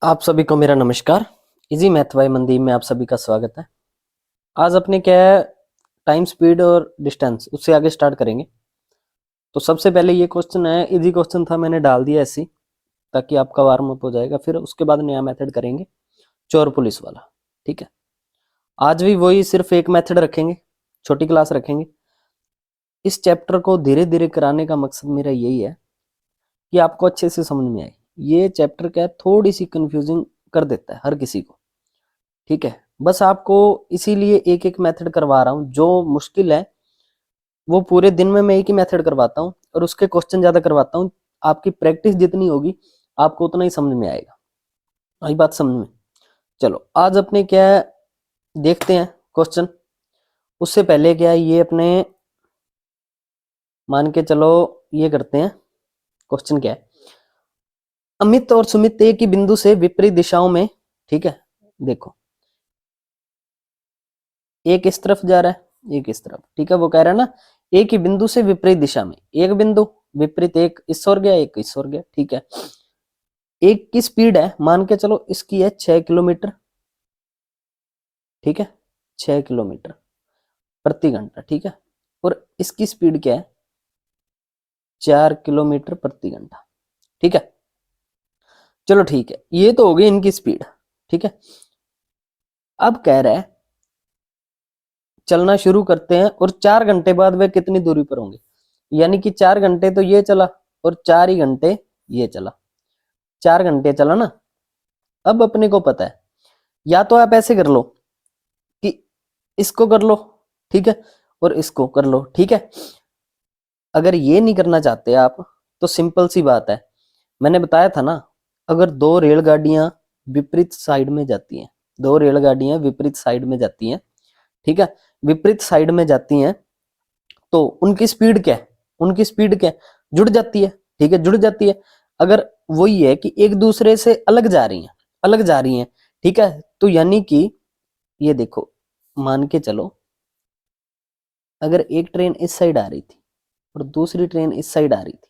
आप सभी को मेरा नमस्कार। इजी मैथ बाय मनदीप में आप सभी का स्वागत है। आज अपने क्या है, टाइम, स्पीड और डिस्टेंस उससे आगे स्टार्ट करेंगे। तो सबसे पहले ये क्वेश्चन है, इजी क्वेश्चन था, मैंने डाल दिया ऐसे ही ताकि आपका वार्म अप हो जाएगा। फिर उसके बाद नया मेथड करेंगे, चोर पुलिस वाला। ठीक है, आज भी वही सिर्फ एक मेथड रखेंगे, छोटी क्लास रखेंगे। इस चैप्टर को धीरे धीरे कराने का मकसद मेरा यही है कि आपको अच्छे से समझ में आए। ये चैप्टर क्या है, थोड़ी सी कंफ्यूजिंग कर देता है हर किसी को। ठीक है, बस आपको इसीलिए एक एक मेथड करवा रहा हूँ। जो मुश्किल है वो पूरे दिन में मैं एक ही मेथड करवाता हूँ और उसके क्वेश्चन ज्यादा करवाता हूँ। आपकी प्रैक्टिस जितनी होगी आपको उतना ही समझ में आएगा। आई बात समझ में? चलो आज अपने क्या है, देखते हैं क्वेश्चन। उससे पहले क्या है, ये अपने मान के चलो ये करते हैं। क्वेश्चन क्या है, अमित और सुमित एक ही बिंदु से विपरीत दिशाओं में, ठीक है, देखो एक इस तरफ जा रहा है एक इस तरफ। ठीक है, वो कह रहा है ना, एक ही बिंदु से विपरीत दिशा में, एक बिंदु विपरीत, एक इस ओर गया एक इस ओर गया। ठीक है, एक की स्पीड है, मान के चलो इसकी है 6 किलोमीटर। ठीक है, 6 किलोमीटर प्रति घंटा। ठीक है, और इसकी स्पीड क्या है, 4 किलोमीटर प्रति घंटा। ठीक है, चलो ठीक है, ये तो हो गई इनकी स्पीड। ठीक है, अब कह रहा है चलना शुरू करते हैं और 4 घंटे बाद वे कितनी दूरी पर होंगे। यानी कि 4 घंटे तो ये चला और 4 ही घंटे ये चला, 4 घंटे चला ना। अब अपने को पता है, या तो आप ऐसे कर लो कि इसको कर लो, ठीक है, और इसको कर लो। ठीक है, अगर ये नहीं करना चाहते आप तो सिंपल सी बात है, मैंने बताया था ना, अगर दो रेलगाड़ियां विपरीत साइड में जाती हैं, दो रेलगाड़ियां विपरीत साइड में जाती हैं, ठीक है, विपरीत साइड में जाती हैं, तो उनकी स्पीड क्या है, उनकी स्पीड क्या है, जुड़ जाती है। ठीक है, जुड़ जाती है। अगर वही है कि एक दूसरे से अलग जा रही हैं, अलग जा रही हैं, ठीक है, तो यानी कि ये देखो, मान के चलो अगर एक ट्रेन इस साइड आ रही थी और दूसरी ट्रेन इस साइड आ रही थी,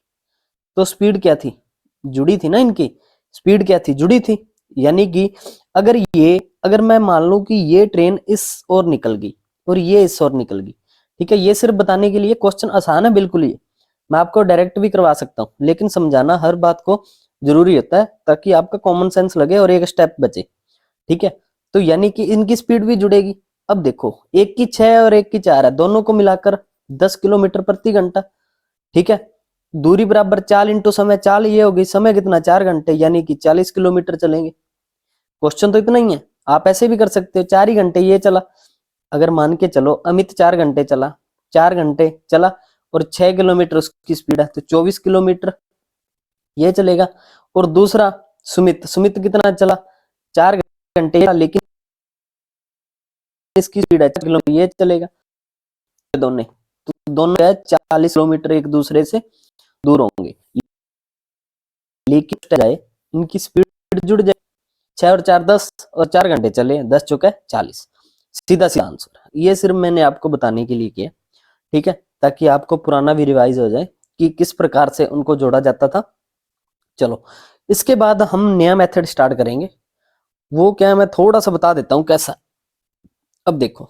तो स्पीड क्या थी, जुड़ी थी ना, इनकी स्पीड क्या थी, जुड़ी थी। यानी कि अगर मैं मान लूं कि ये ट्रेन इस ओर निकल गई और ये इस ओर निकल गई, ठीक है, ये सिर्फ बताने के लिए, क्वेश्चन आसान है बिल्कुल। ये मैं आपको डायरेक्ट भी करवा सकता हूँ, लेकिन समझाना हर बात को जरूरी होता है ताकि आपका कॉमन सेंस लगे और एक स्टेप बचे। ठीक है, तो यानी कि इनकी स्पीड भी जुड़ेगी। अब देखो, एक की 6 और एक की 4 है, दोनों को मिलाकर 10 किलोमीटर प्रति घंटा। ठीक है, दूरी बराबर चाल इंटू समय, चाल ये होगी, समय कितना, 4 घंटे, यानी कि 40 किलोमीटर चलेंगे। क्वेश्चन तो इतना ही है, आप ऐसे भी कर सकते हो, 4 ही घंटे ये चला। अगर मान के चलो अमित 4 घंटे चला, 4 घंटे चला और 6 किलोमीटर उसकी स्पीड है, तो 24 किलोमीटर ये चलेगा। और दूसरा सुमित, सुमित कितना चला, 4 घंटे चला, लेकिन इसकी स्पीड है 4 किलोमीटर, ये चलेगा। दोनों, तो दोनों है 40 किलोमीटर एक दूसरे से दूर होंगे, लेकिन जाए इनकी स्पीड जुड़ जाए। 6 और 4 10 और 4 घंटे चले, 10 चुका 40। सीधा सी आंसर, ये सिर्फ मैंने आपको बताने के लिए किया। ठीक है, ताकि आपको पुराना भी रिवाइज हो जाए कि किस प्रकार से उनको जोड़ा जाता था। चलो इसके बाद हम नया मेथड स्टार्ट करेंगे। वो क्या है, मैं थोड़ा सा बता देता हूं कैसा। अब देखो,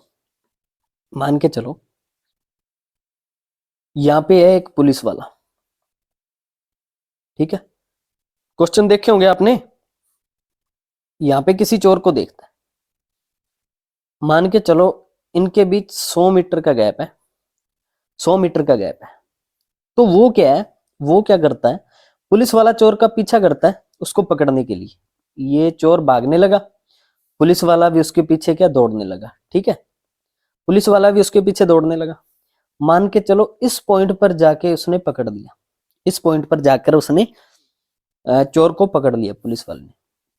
मान के चलो यहाँ पे है एक पुलिस वाला। ठीक है, क्वेश्चन देखे होंगे आपने, यहाँ पे किसी चोर को देखता है, मान के चलो इनके बीच 100 मीटर का गैप है, 100 मीटर का गैप है। तो वो क्या है, वो क्या करता है, पुलिस वाला चोर का पीछा करता है उसको पकड़ने के लिए। ये चोर भागने लगा, पुलिस वाला भी उसके पीछे क्या, दौड़ने लगा। ठीक है, पुलिस वाला भी उसके पीछे दौड़ने लगा। मान के चलो इस पॉइंट पर जाके उसने पकड़ लिया, इस पॉइंट पर जाकर उसने चोर को पकड़ लिया पुलिस वाले ने।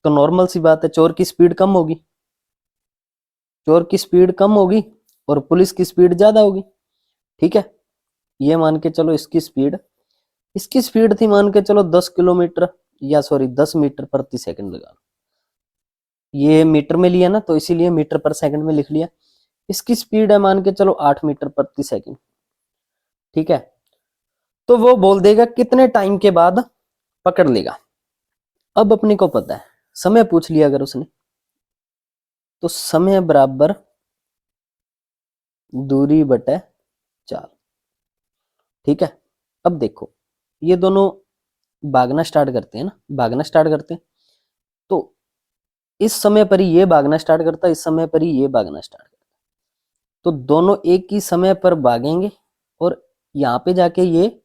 तो नॉर्मल सी बात है, चोर की स्पीड कम होगी, चोर की स्पीड कम होगी और पुलिस की स्पीड ज्यादा होगी। ठीक है, ये मान के चलो इसकी स्पीड थी, मान के चलो 10 किलोमीटर, या सॉरी 10 मीटर प्रति सेकंड लगा लो। ये मीटर में लिया ना, तो इसीलिए मीटर पर सेकंड में लिख लिया। इसकी स्पीड है मान के चलो 8 मीटर प्रति सेकंड। ठीक है, तो वो बोल देगा कितने टाइम के बाद पकड़ लेगा। अब अपने को पता है समय पूछ लिया अगर उसने, तो समय बराबर दूरी बटे चाल। ठीक है, अब देखो ये दोनों भागना स्टार्ट करते हैं ना, भागना स्टार्ट करते हैं, तो इस समय पर ही ये भागना स्टार्ट करता है, इस समय पर ही ये भागना स्टार्ट करता है, तो दोनों एक ही समय पर भागेंगे और यहाँ पे जाके ये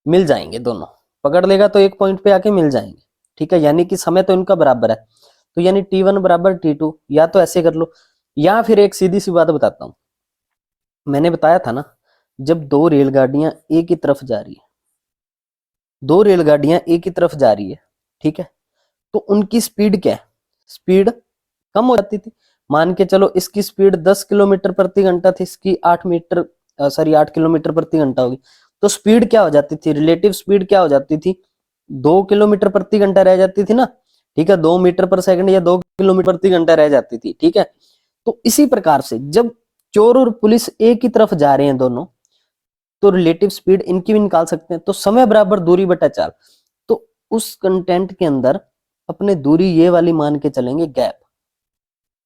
मिल जाएंगे, दोनों पकड़ लेगा तो एक पॉइंट पे आके मिल जाएंगे। ठीक है, यानी कि समय तो इनका बराबर है, तो यानी T1 बराबर T2, या तो ऐसे कर लो, या फिर एक सीधी सी बात बताता हूं। मैंने बताया था ना, जब दो रेलगाड़ियां एक ही तरफ जा रही है, दो रेलगाड़ियां एक ही तरफ जा रही है, ठीक है, तो उनकी स्पीड क्या है, स्पीड कम हो जाती थी। मान के चलो इसकी स्पीड 10 किलोमीटर प्रति घंटा थी, इसकी 8 किलोमीटर प्रति घंटा होगी, तो स्पीड क्या हो जाती थी, रिलेटिव स्पीड क्या हो जाती थी, 2 किलोमीटर प्रति घंटा रह जाती थी ना। ठीक है, 2 मीटर पर सेकंड या 2 किलोमीटर प्रति घंटा रह जाती थी। ठीक है, तो इसी प्रकार से जब चोर और पुलिस एक ही तरफ जा रहे हैं दोनों, तो रिलेटिव स्पीड इनकी भी निकाल सकते हैं, तो समय बराबर दूरी बटा चाल। तो उस कंटेंट के अंदर अपने दूरी ये वाली मान के चलेंगे गैप।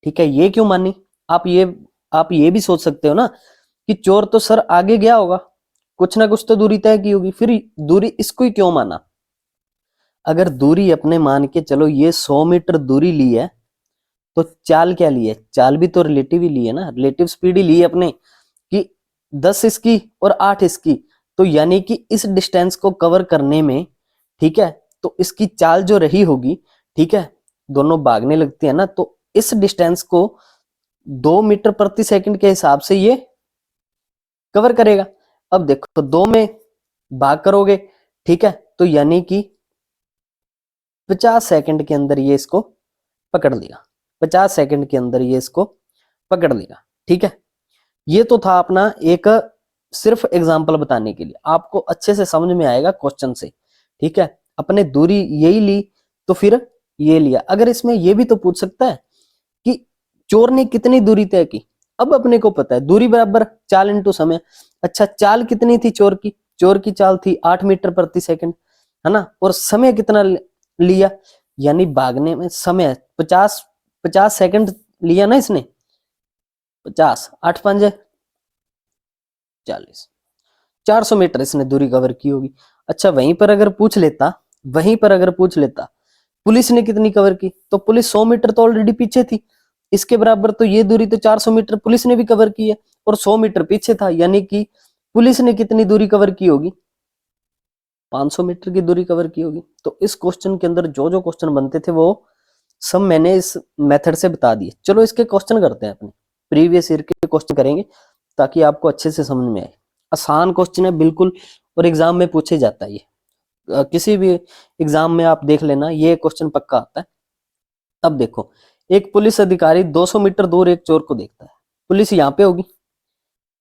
ठीक है, ये क्यों मानी, आप ये भी सोच सकते हो ना कि चोर तो सर आगे गया होगा, कुछ ना कुछ तो दूरी तय की होगी, फिर दूरी इसको ही क्यों माना। अगर दूरी अपने मान के चलो ये 100 मीटर दूरी ली है, तो चाल क्या ली है, चाल भी तो रिलेटिव ही ली है ना, रिलेटिव स्पीड ही ली है अपने, कि 10 इसकी और 8 इसकी, तो यानी कि इस डिस्टेंस को कवर करने में, ठीक है, तो इसकी चाल जो रही होगी, ठीक है, दोनों भागने लगती है ना, तो इस डिस्टेंस को 2 मीटर प्रति सेकंड के हिसाब से ये कवर करेगा। अब देखो 2 में भाग करोगे, ठीक है, तो यानी कि 50 सेकंड के अंदर ये इसको पकड़ लेगा, 50 सेकंड के अंदर ये इसको पकड़ लेगा। ठीक है, ये तो था अपना एक सिर्फ एग्जाम्पल बताने के लिए, आपको अच्छे से समझ में आएगा क्वेश्चन से। ठीक है, अपने दूरी यही ली तो फिर ये लिया। अगर इसमें ये भी तो पूछ सकता है कि चोर ने कितनी दूरी तय की, अब अपने को पता है दूरी बराबर चाल इंटू समय। अच्छा, चाल कितनी थी चोर की, चोर की चाल थी 8 मीटर प्रति सेकंड, है ना, और समय कितना लिया, यानी भागने में समय 50 सेकंड लिया ना इसने, 50 8 5 40, 400 मीटर इसने दूरी कवर की होगी। अच्छा, वहीं पर अगर पूछ लेता पुलिस ने कितनी कवर की, तो पुलिस 100 मीटर तो ऑलरेडी पीछे थी, इसके बराबर तो ये दूरी तो 400 मीटर पुलिस ने भी कवर की है, और 100 मीटर पीछे था, यानी कि पुलिस ने कितनी दूरी कवर की होगी, 500 मीटर की दूरी कवर की होगी। तो इस क्वेश्चन के अंदर जो जो क्वेश्चन बनते थे वो सब मैंने इस मेथड से बता दिए। चलो इसके क्वेश्चन करते हैं, अपने प्रीवियस ईयर के क्वेश्चन करेंगे ताकि आपको अच्छे से समझ में आए। आसान क्वेश्चन है बिल्कुल, और एग्जाम में पूछे जाता है ये, किसी भी एग्जाम में आप देख लेना, ये क्वेश्चन पक्का आता है। अब देखो, एक पुलिस अधिकारी 200 मीटर दूर एक चोर को देखता है, पुलिस यहाँ पे होगी,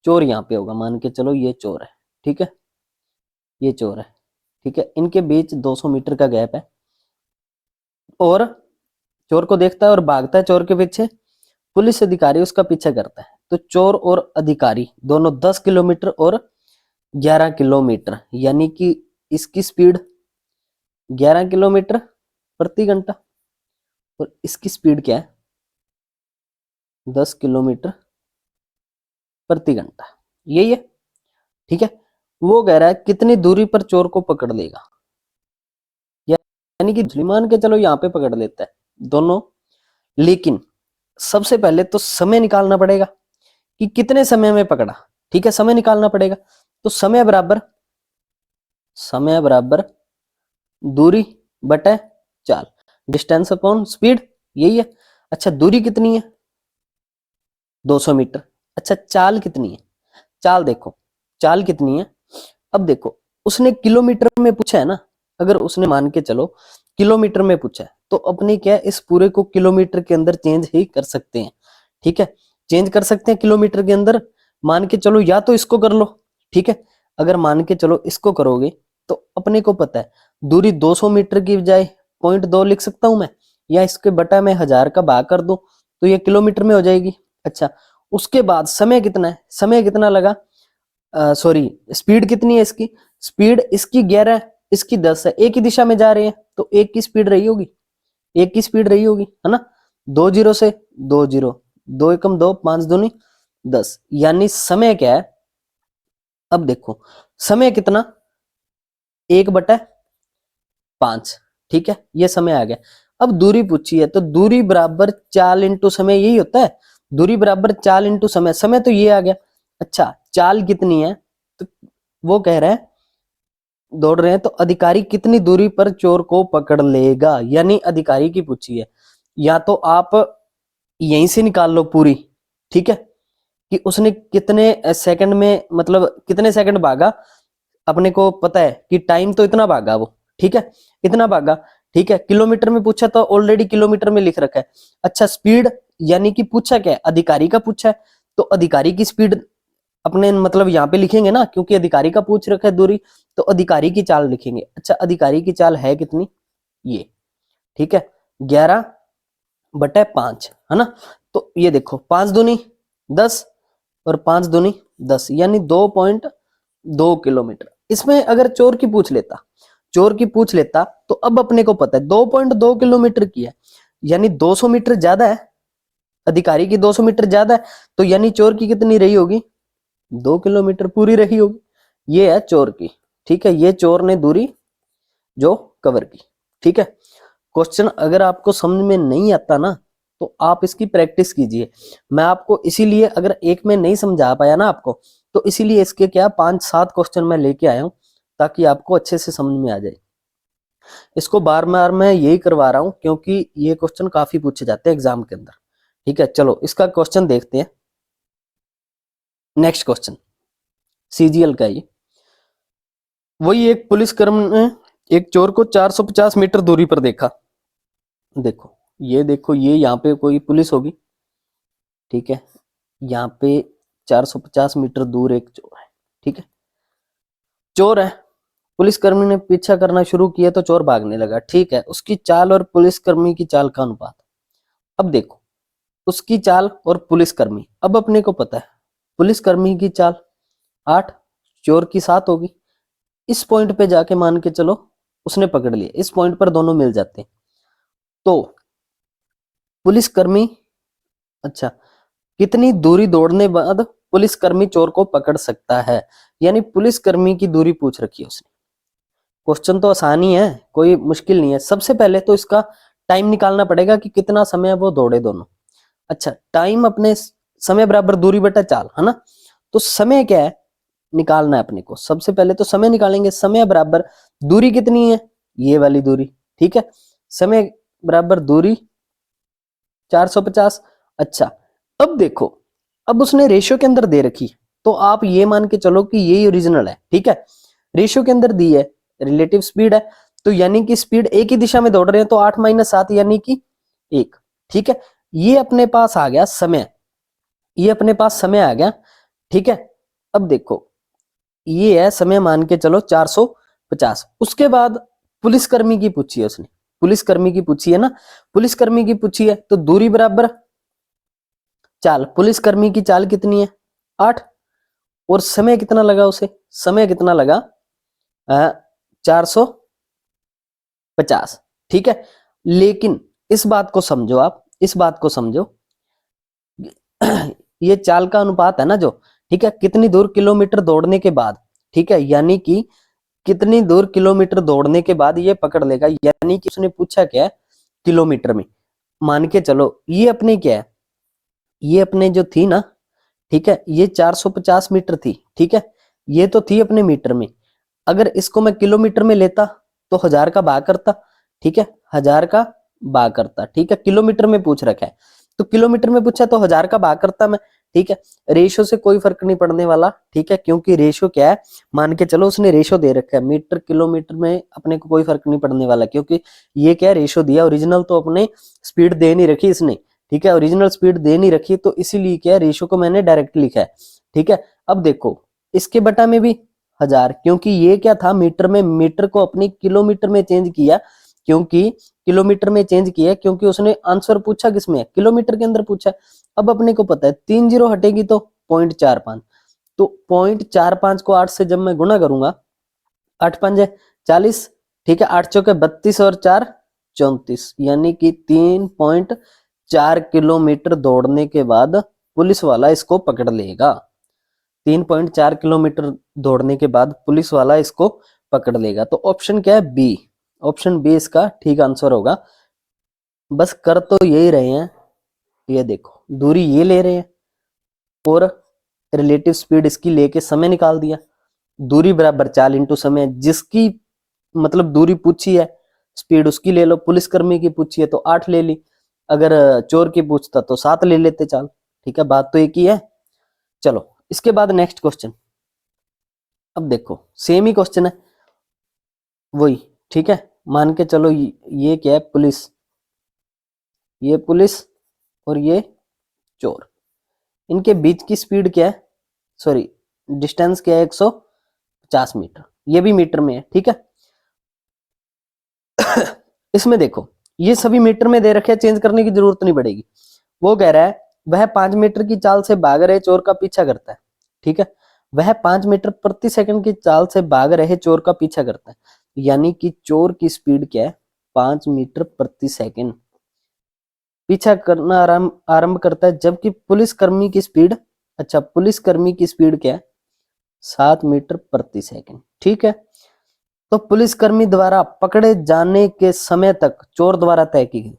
चोर यहाँ पे होगा, मान के चलो ये चोर है, ठीक है, ये चोर है, ठीक है, इनके बीच 200 मीटर का गैप है, और चोर को देखता है और भागता है चोर के पीछे, पुलिस अधिकारी उसका पीछा करता है, तो चोर और अधिकारी दोनों 10 किलोमीटर और 11 किलोमीटर, यानी कि इसकी स्पीड 11 किलोमीटर प्रति घंटा और इसकी स्पीड क्या है, 10 किलोमीटर प्रति घंटा, यही है। ठीक है, वो कह रहा है कितनी दूरी पर चोर को पकड़ लेगा, यानी कि मान के चलो यहाँ पे पकड़ लेता है दोनों, लेकिन सबसे पहले तो समय निकालना पड़ेगा कि कितने समय में पकड़ा। ठीक है, समय निकालना पड़ेगा, तो समय बराबर दूरी बटे चाल, डिस्टेंस अपॉन स्पीड, यही है। अच्छा, दूरी कितनी है, 200 मीटर। अच्छा, चाल कितनी है, चाल देखो, चाल कितनी है, अब देखो उसने किलोमीटर में पूछा है ना, अगर उसने मान के चलो किलोमीटर में पूछा है, तो अपने क्या इस पूरे को किलोमीटर के अंदर चेंज ही कर सकते हैं। ठीक है, चेंज कर सकते हैं किलोमीटर के अंदर, मान के चलो या तो इसको कर लो, ठीक है, अगर मान के चलो इसको करोगे तो अपने को पता है दूरी 200 मीटर की बजाय 0.2 लिख सकता हूं मैं, या इसके बटा में 1000 का भाग कर दो तो ये किलोमीटर में हो जाएगी। अच्छा, उसके बाद समय कितना है, समय कितना लगा, सॉरी स्पीड कितनी है इसकी, स्पीड इसकी 11 इसकी 10 है, एक ही दिशा में जा रहे हैं तो एक की स्पीड रही होगी, एक की स्पीड रही होगी, है ना। 2 जीरो से 2 जीरो, 2 एकम 2, 5 दूनी 10, यानी समय क्या है, अब देखो समय कितना, 1/5, ठीक है, ये समय आ गया। अब दूरी पूछी है तो दूरी बराबर चाल इंटू समय, यही होता है, दूरी बराबर चाल इंटू समय, समय तो ये आ गया। अच्छा चाल कितनी है, तो वो कह रहे हैं दौड़ रहे हैं, तो अधिकारी कितनी दूरी पर चोर को पकड़ लेगा, यानी अधिकारी की पूछी है। या तो आप यहीं से निकाल लो पूरी, ठीक है, कि उसने कितने सेकंड में, मतलब कितने सेकंड भागा, अपने को पता है कि टाइम तो इतना भागा वो, ठीक है, इतना भागा, ठीक है। किलोमीटर में पूछा तो ऑलरेडी किलोमीटर में लिख रखा है। अच्छा स्पीड, यानी कि पूछा क्या है, अधिकारी का पूछा है, तो अधिकारी की स्पीड अपने मतलब यहाँ पे लिखेंगे ना, क्योंकि अधिकारी का पूछ रखा है दूरी, तो अधिकारी की चाल लिखेंगे। अच्छा अधिकारी की चाल है कितनी, ये, ठीक है, 11/5, है ना। तो ये देखो 5 दूनी 10 और 5 दूनी 10, यानी 2.2 किलोमीटर। इसमें अगर चोर की पूछ लेता, चोर की पूछ लेता, तो अब अपने को पता है 2.2 किलोमीटर की है, यानी 200 मीटर ज्यादा है, अधिकारी की 200 मीटर ज्यादा है, तो यानी चोर की कितनी रही होगी, 2 किलोमीटर पूरी रही होगी। ये है चोर की, ठीक है, ये चोर ने दूरी जो कवर की, ठीक है। क्वेश्चन अगर आपको समझ में नहीं आता ना, तो आप इसकी प्रैक्टिस कीजिए। मैं आपको इसीलिए, अगर एक में नहीं समझा पाया ना आपको, तो इसीलिए इसके क्या 5-7 क्वेश्चन मैं लेके आया हूं, ताकि आपको अच्छे से समझ में आ जाए। इसको बार बार मैं यही करवा रहा हूं, क्योंकि ये क्वेश्चन काफी पूछे जाते हैं एग्जाम के अंदर, ठीक है। चलो इसका क्वेश्चन देखते हैं। नेक्स्ट क्वेश्चन सीजीएल का ही, वही एक पुलिसकर्मी ने एक चोर को 450 मीटर दूरी पर देखा। देखो ये यहाँ पे कोई पुलिस होगी, ठीक है, यहाँ पे 450 मीटर दूर एक चोर है, ठीक है, चोर है, पुलिसकर्मी ने पीछा करना शुरू किया तो चोर भागने लगा, ठीक है। उसकी चाल और पुलिसकर्मी की चाल का अनुपात, अब देखो उसकी चाल और पुलिसकर्मी, अब अपने को पता है पुलिसकर्मी की चाल 8, चोर की 7 होगी। इस पॉइंट पे जाके मान के चलो उसने पकड़ लिया, इस पॉइंट पर दोनों मिल जाते हैं, तो पुलिसकर्मी, अच्छा कितनी दूरी दौड़ने बाद पुलिसकर्मी चोर को पकड़ सकता है, यानी पुलिसकर्मी की दूरी पूछ रखी है उसने। क्वेश्चन तो आसान ही है, कोई मुश्किल नहीं है। सबसे पहले तो इसका टाइम निकालना पड़ेगा कि कितना समय वो दौड़े दोनों। अच्छा टाइम अपने समय बराबर दूरी बटा चाल, है ना। तो समय क्या है निकालना है अपने को, सबसे पहले तो समय निकालेंगे, समय बराबर दूरी कितनी है, ये वाली दूरी, ठीक है, समय बराबर दूरी 450। अच्छा अब देखो, अब उसने रेशियो के अंदर दे रखी, तो आप ये मान के चलो कि यही ओरिजिनल है, ठीक है। रेशियो के अंदर दी है, रिलेटिव स्पीड है, तो यानी कि स्पीड एक ही दिशा में दौड़ रहे हैं, तो 8 - 7 यानी कि 1, ठीक है। ये अपने पास आ गया समय, ये अपने पास समय आ गया, ठीक है। अब देखो ये है समय, मान के चलो 450। उसके बाद पुलिसकर्मी की पूछी है उसने, पुलिसकर्मी की पूछी है ना, पुलिसकर्मी की पूछी है, तो दूरी बराबर चाल, पुलिसकर्मी की चाल कितनी है 8, और समय कितना लगा उसे, समय कितना लगा 450, ठीक है। लेकिन इस बात को समझो, आप इस बात को समझो, ये चाल का अनुपात है ना जो, ठीक है, कितनी दूर किलोमीटर दौड़ने के बाद, ठीक है, यानी कि कितनी दूर किलोमीटर दौड़ने के बाद ये पकड़ लेगा, यानी कि उसने पूछा क्या है किलोमीटर में। मान के चलो ये अपने क्या है, ये अपने जो थी ना, ठीक है, ये 450 मीटर थी, ठीक है, ये तो थी अपने मीटर में। अगर इसको मैं किलोमीटर में लेता तो 1000 का भाग करता, ठीक है, 1000 का भाग करता, ठीक है, किलोमीटर में पूछ रखा है, तो किलोमीटर में पूछा तो 1000 का भाग करता मैं, ठीक है। रेशो से कोई फर्क नहीं पड़ने वाला, ठीक है, क्योंकि रेशो क्या है, मान के चलो उसने रेशो दे रखा है, मीटर किलोमीटर में अपने को कोई फर्क नहीं पड़ने वाला, क्योंकि ये क्या रेशो दिया, ओरिजिनल तो अपने स्पीड दे नहीं रखी इसने, ठीक है, ओरिजिनल स्पीड दे नहीं रखी, तो इसीलिए क्या रेशो को मैंने डायरेक्ट लिखा है, ठीक है। अब देखो इसके बटा में भी 1000, क्योंकि ये क्या था मीटर में, मीटर को अपनी किलोमीटर में चेंज किया, क्योंकि किलोमीटर में चेंज किया, क्योंकि उसने आंसर पूछा किसमें, किलोमीटर के अंदर पूछा। अब अपने को पता है 3 जीरो हटेगी तो 0.45, तो 0.45 को 8 से जब मैं गुणा करूंगा, 8 × 5 = 40, ठीक है, 8 × 4 = 32 और 4 = 34, यानी कि 3.4 किलोमीटर दौड़ने के बाद पुलिस वाला इसको पकड़ लेगा। 3.4 किलोमीटर दौड़ने के बाद पुलिस वाला इसको पकड़ लेगा। तो ऑप्शन क्या है? बी। ऑप्शन बी इसका ठीक आंसर होगा। बस कर तो यही रहे हैं, ये देखो दूरी ये ले रहे हैं और रिलेटिव स्पीड इसकी लेके समय निकाल दिया। दूरी बराबर चाल इंटू समय, जिसकी मतलब दूरी पूछी है स्पीड उसकी ले लो, पुलिसकर्मी की पूछी है तो 8 ले ली, अगर चोर की पूछता तो 7 ले लेते चाल। ठीक है, बात तो एक ही है। चलो इसके बाद नेक्स्ट क्वेश्चन। अब देखो सेम ही क्वेश्चन है वही। ठीक है, मान के चलो ये क्या है? पुलिस, ये पुलिस और ये चोर, इनके बीच की स्पीड क्या है? सॉरी, डिस्टेंस क्या है? 150 मीटर। ये भी मीटर में है। ठीक है इसमें देखो ये सभी मीटर में दे रखे हैं, चेंज करने की जरूरत नहीं पड़ेगी। वो कह रहा है वह 5 मीटर की चाल से भाग रहे चोर का पीछा करता है। ठीक है, वह 5 मीटर प्रति सेकंड की चाल से भाग रहे चोर का पीछा करता है, यानी कि चोर की स्पीड क्या है? 5 मीटर प्रति सेकंड पीछा करना आरंभ करता है, जबकि पुलिसकर्मी की स्पीड, अच्छा पुलिसकर्मी की स्पीड क्या है? 7 मीटर प्रति सेकंड। ठीक है, तो पुलिसकर्मी द्वारा पकड़े जाने के समय तक चोर द्वारा तय की गई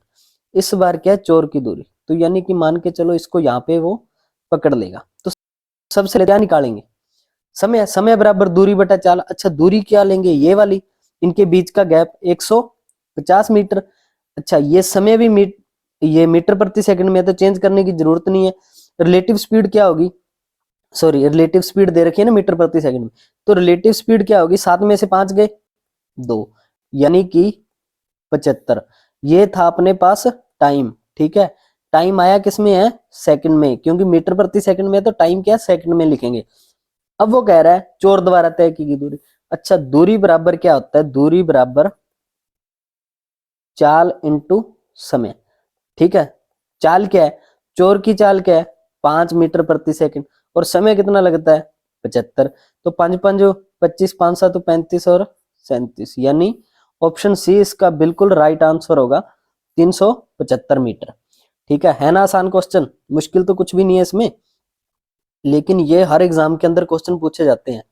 इस बार क्या है? चोर की दूरी। तो यानी कि मान के चलो इसको यहाँ पे वो पकड़ लेगा, तो सबसे क्या निकालेंगे? समय। समय बराबर दूरी बटा चाल। अच्छा दूरी क्या लेंगे? ये वाली, इनके बीच का गैप 150 मीटर। अच्छा ये समय भी ये मीटर प्रति सेकंड में है, तो चेंज करने की जरूरत नहीं है। रिलेटिव स्पीड क्या होगी? सॉरी, रिलेटिव स्पीड दे रखी है ना मीटर प्रति सेकंड में, तो रिलेटिव स्पीड क्या होगी? 7 में से 5 गए 2, यानी कि 75। ये था अपने पास टाइम। ठीक है, टाइम आया किस में है? सेकंड में, क्योंकि मीटर प्रति सेकंड में है तो टाइम क्या सेकंड में लिखेंगे। अब वो कह रहा है चोर द्वारा तय की गई दूरी। अच्छा दूरी बराबर क्या होता है? दूरी बराबर चाल इंटू समय। ठीक है, चाल क्या है? चोर की चाल क्या है? 5 मीटर प्रति सेकंड, और समय कितना लगता है? 75। तो 5 5 25, 5 7 35 और 37, यानी ऑप्शन सी इसका बिल्कुल राइट आंसर होगा, 375 मीटर। ठीक है ना आसान क्वेश्चन, मुश्किल तो कुछ भी नहीं है इसमें, लेकिन ये हर एग्जाम के अंदर क्वेश्चन पूछे जाते हैं।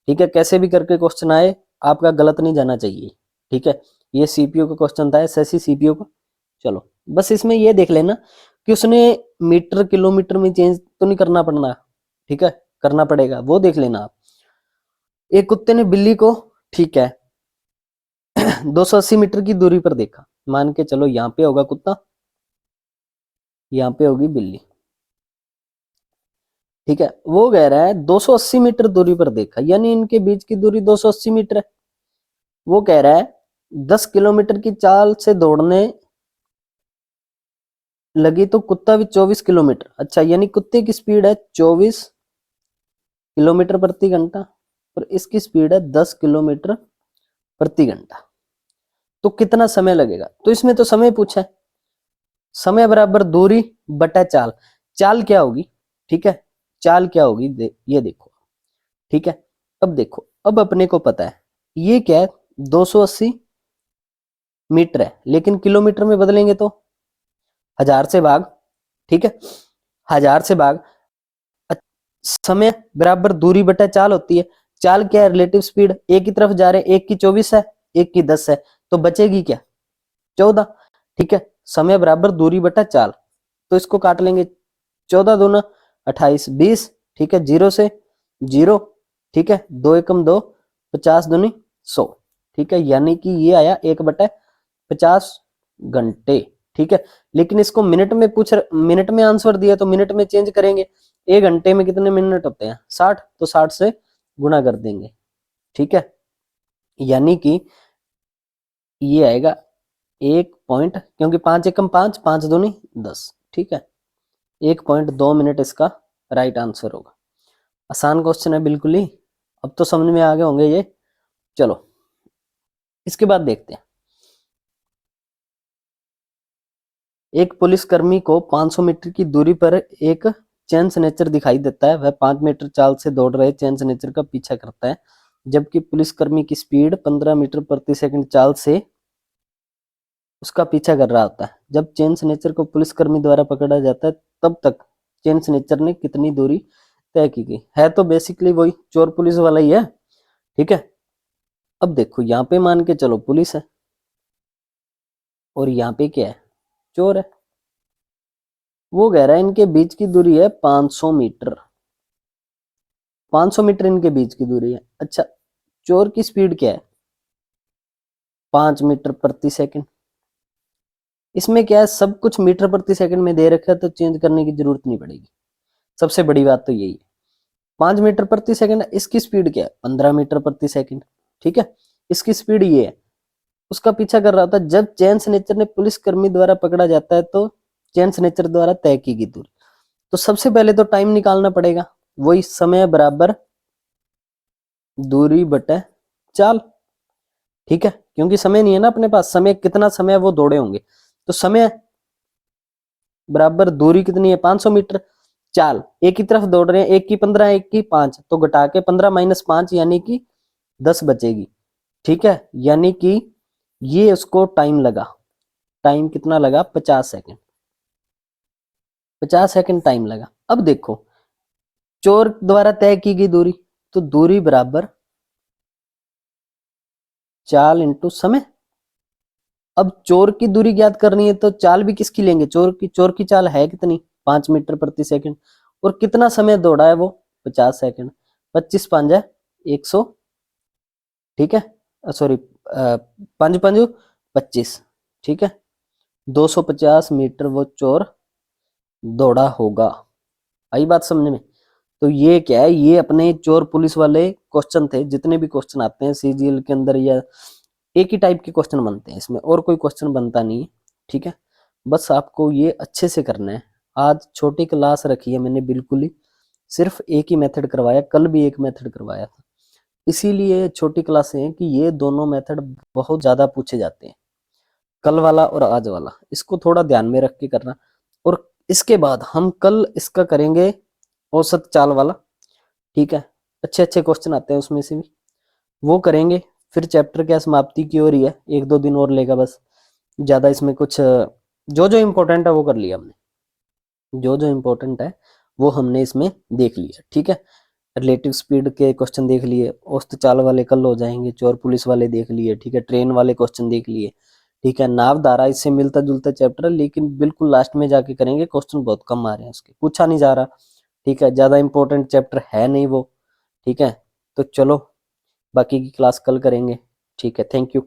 ठीक है, कैसे भी करके क्वेश्चन आए, आपका गलत नहीं जाना चाहिए। ठीक है, ये सीपीयू का क्वेश्चन था, एसएससी सीपीयू का। चलो बस इसमें ये देख लेना कि उसने मीटर किलोमीटर में चेंज तो नहीं करना पड़ना। ठीक है, करना पड़ेगा, वो देख लेना आप। एक कुत्ते ने बिल्ली को, ठीक है 280 मीटर की दूरी पर देखा। मान के चलो यहाँ पे होगा कुत्ता, यहाँ पे होगी बिल्ली। ठीक है, वो कह रहा है 280 मीटर दूरी पर देखा, यानी इनके बीच की दूरी 280 मीटर है। वो कह रहा है 10 किलोमीटर की चाल से दौड़ने लगी तो कुत्ता भी 24 किलोमीटर। अच्छा यानी कुत्ते की स्पीड है 24 किलोमीटर प्रति घंटा और इसकी स्पीड है 10 किलोमीटर प्रति घंटा। तो कितना समय लगेगा? तो इसमें तो समय पूछा है। समय बराबर दूरी बटा चाल। चाल क्या होगी? ठीक है, चाल क्या होगी? ये देखो। ठीक है, अब देखो, अब अपने को पता है ये क्या है? 280 मीटर है, लेकिन किलोमीटर में बदलेंगे तो 1000 से भाग। ठीक है, 1000 से भाग। समय बराबर दूरी बटा चाल होती है। चाल क्या है? Relative speed. एक की तरफ जा रहे, एक की 24 है, एक की 10 है, तो बचेगी क्या? 14। ठीक है, समय बराबर दूरी बटा चाल, तो इसको काट लेंगे। 14 दूना 28, 20। ठीक है, 0 से 0। ठीक है, 2 एकम 2, 50 दूनी 100। ठीक है, यानी कि ये आया 1/50 घंटे। ठीक है, लेकिन इसको मिनट में मिनट में आंसर दिया तो मिनट में चेंज करेंगे। 1 घंटे में कितने मिनट होते हैं? 60, तो 60 से गुणा कर देंगे। ठीक है, यानी कि ये आएगा 1 पॉइंट, क्योंकि 5 एकम 5, 5 दूनी 10। ठीक है, 1.2 मिनट इसका राइट आंसर होगा। आसान क्वेश्चन है बिल्कुल ही, अब तो समझ में आ गए होंगे ये। चलो इसके बाद देखते हैं। एक पुलिसकर्मी को 500 मीटर की दूरी पर एक चेन स्नेचर दिखाई देता है। वह 5 मीटर चाल से दौड़ रहे चेन स्नेचर का पीछा करता है, जबकि पुलिसकर्मी की स्पीड 15 मीटर प्रति सेकंड चाल से उसका पीछा कर रहा होता है। जब चेन स्नेचर को पुलिसकर्मी द्वारा पकड़ा जाता है तब तक चेन स्नेचर ने कितनी दूरी तय की गई। है तो बेसिकली वही चोर पुलिस वाला ही है, ठीक है। अब देखो यहाँ पे मान के चलो पुलिस है और यहाँ पे क्या है, चोर है। वो कह रहा है इनके बीच की दूरी है 500 मीटर। 500 मीटर इनके बीच की दूरी है। अच्छा, चोर की स्पीड क्या है, 5 मीटर प्रति सेकंड। इसमें क्या है, सब कुछ मीटर प्रति सेकंड में दे रखा है तो चेंज करने की जरूरत नहीं पड़ेगी। सबसे बड़ी बात तो यही है। 5 मीटर प्रति सेकंड, इसकी स्पीड क्या है, 15 मीटर प्रति सेकंड, ठीक है। इसकी स्पीड ये है। उसका पीछा कर रहा था। जब चेन स्नेचर ने पुलिसकर्मी द्वारा पकड़ा जाता है तो चेन स्नेचर द्वारा तय की गई दूरी। तो सबसे पहले तो टाइम निकालना पड़ेगा, वही समय बराबर दूरी बटे चाल, ठीक है। क्योंकि समय नहीं है ना अपने पास, समय कितना समय वो दौड़े होंगे, तो समय बराबर दूरी कितनी है 500 मीटर। चाल एक की तरफ दौड़ रहे हैं, एक की 15 एक की 5, तो घटा के 15 माइनस 5 यानी कि 10 बचेगी, ठीक है। यानी कि ये उसको टाइम लगा। टाइम कितना लगा, 50 सेकंड। 50 सेकंड टाइम लगा। अब देखो चोर द्वारा तय की गई दूरी, तो दूरी बराबर चाल इंटू समय। अब चोर की दूरी ज्ञात करनी है तो चाल भी किसकी लेंगे, चोर की चाल है कितनी, 5 मीटर प्रति सेकंड। और कितना समय दौड़ा है वो, 50 सेकंड। 25 पांच है 100, ठीक है। सॉरी, 5 5 25, ठीक है। 250 मीटर वो चोर दौड़ा होगा। आई बात समझ में। तो ये क्या है, ये अपने चोर पुलिस वाले क्वेश्चन थे। जितने भी क्वेश्चन आते हैं सीजीएल के अंदर, या एक ही टाइप के क्वेश्चन बनते हैं, इसमें और कोई क्वेश्चन बनता नहीं है, ठीक है। बस आपको ये अच्छे से करना है। आज छोटी क्लास रखी है मैंने, बिल्कुल ही सिर्फ एक ही मेथड करवाया, कल भी एक मेथड करवाया था। इसीलिए छोटी क्लासें हैं कि ये दोनों मेथड बहुत ज्यादा पूछे जाते हैं, कल वाला और आज वाला। इसको थोड़ा ध्यान में रख के करना। और इसके बाद हम कल इसका करेंगे औसत चाल वाला, ठीक है। अच्छे अच्छे क्वेश्चन आते हैं उसमें से भी, वो करेंगे। फिर चैप्टर क्या समाप्ति की ओर ही है, 1 2 दिन और लेगा बस। ज्यादा इसमें कुछ जो जो इम्पोर्टेंट है वो कर लिया हमने, जो जो इम्पोर्टेंट है वो हमने इसमें देख लिया, ठीक है। रिलेटिव स्पीड के क्वेश्चन देख लिए, औसत चाल वाले कल हो जाएंगे, चोर पुलिस वाले देख लिए, ठीक है। ट्रेन वाले क्वेश्चन देख लिए, ठीक है। नाव धारा इससे मिलता जुलता चैप्टर है, लेकिन बिल्कुल लास्ट में जाके करेंगे, क्वेश्चन बहुत कम आ रहे हैं उसके, पूछा नहीं जा रहा, ठीक है। ज्यादा इंपॉर्टेंट चैप्टर है नहीं वो, ठीक है। तो चलो बाकी की क्लास कल करेंगे, ठीक है। Thank you.